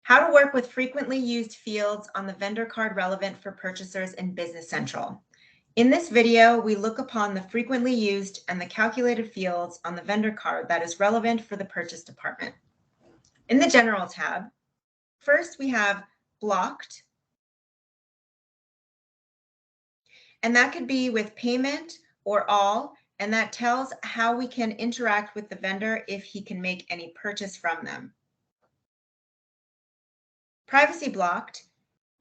How to work with frequently used fields on the vendor card relevant for purchasers in Business Central. In this video, we look upon the frequently used and the calculated fields on the vendor card that is relevant for the purchase department. In the General tab, first we have blocked, and that could be with payment or all, and that tells how we can interact with the vendor if he can make any purchase from them. Privacy blocked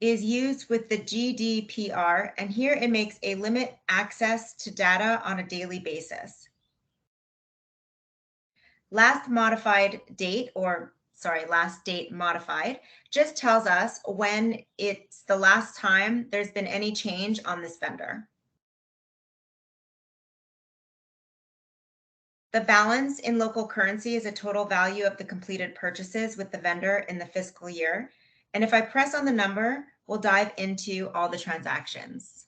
is used with the GDPR, and here it makes a limit access to data on a daily basis. Last date modified just tells us when it's the last time there's been any change on this vendor. The balance in local currency is a total value of the completed purchases with the vendor in the fiscal year. And if I press on the number, we'll dive into all the transactions.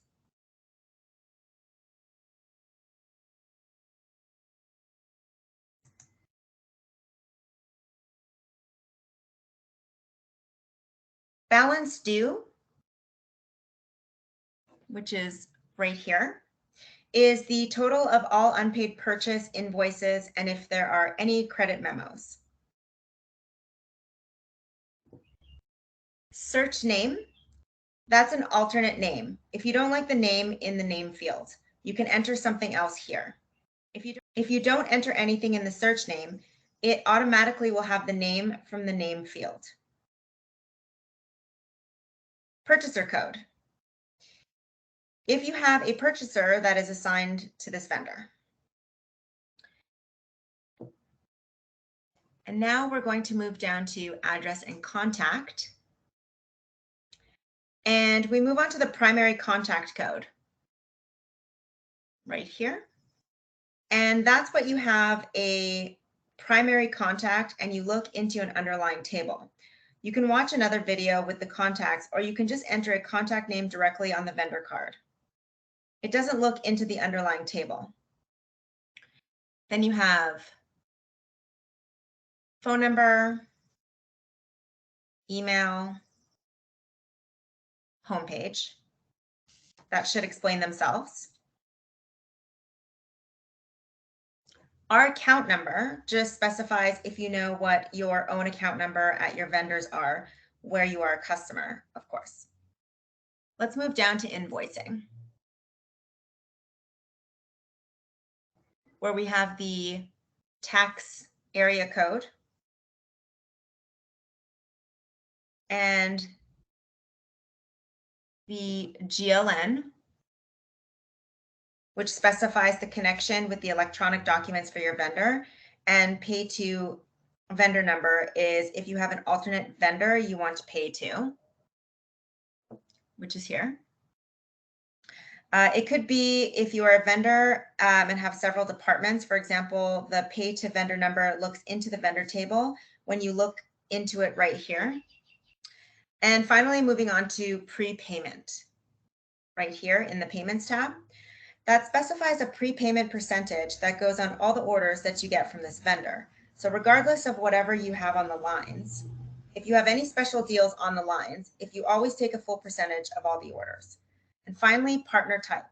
Balance due, which is right here, is the total of all unpaid purchase invoices and if there are any credit memos. Search name, that's an alternate name. If you don't like the name in the name field, you can enter something else here. If you don't enter anything in the search name, it automatically will have the name from the name field. Purchaser code. If you have a purchaser that is assigned to this vendor. And now we're going to move down to address and contact. And we move on to the primary contact code right here. And that's what you have a primary contact and you look into an underlying table. You can watch another video with the contacts, or you can just enter a contact name directly on the vendor card. It doesn't look into the underlying table. Then you have phone number, email, homepage. That should explain themselves. Our account number just specifies if you know what your own account number at your vendors are, where you are a customer, of course. Let's move down to invoicing, where we have the tax area code and the GLN, which specifies the connection with the electronic documents for your vendor, and pay to vendor number is if you have an alternate vendor you want to pay to, which is here. It could be if you are a vendor and have several departments. For example, the pay to vendor number looks into the vendor table when you look into it right here. And finally, moving on to prepayment right here in the payments tab. That specifies a prepayment percentage that goes on all the orders that you get from this vendor. So regardless of whatever you have on the lines, if you have any special deals on the lines, if you always take a full percentage of all the orders. And finally, partner type,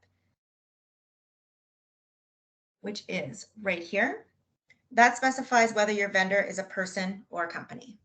which is right here. That specifies whether your vendor is a person or a company.